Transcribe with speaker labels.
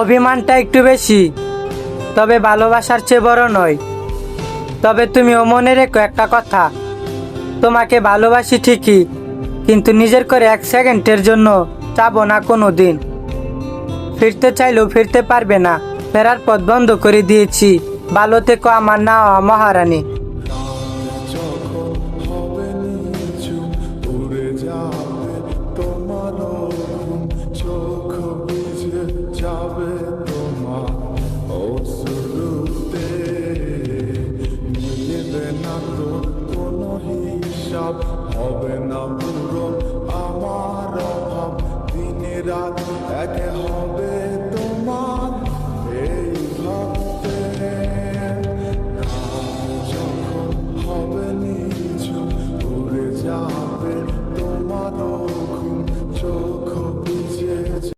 Speaker 1: অভিমানটা একটু বেশি, তবে ভালোবাসার চেয়ে বড় নয়। তবে তুমিও মনে রেখো একটা কথা, তোমাকে ভালোবাসি ঠিকই, কিন্তু নিজের করে 1 সেকেন্ডের জন্য চাবো না কোনো দিন। ফিরতে চাইলেও ফিরতে পারবে না, ফেরার পথ বন্ধ করে দিয়েছি। ভালো থেকো আমার না মহারানী।
Speaker 2: যখন হবে নিচু উড়ে যাবে তোমার ঘুম, চোখ ভিজে যাবে তোমার অশ্রুতে, মিলবে না তো কোনো হিসাব, হবে না পূরণ আমার অভাব, দিনে রাত এক হবে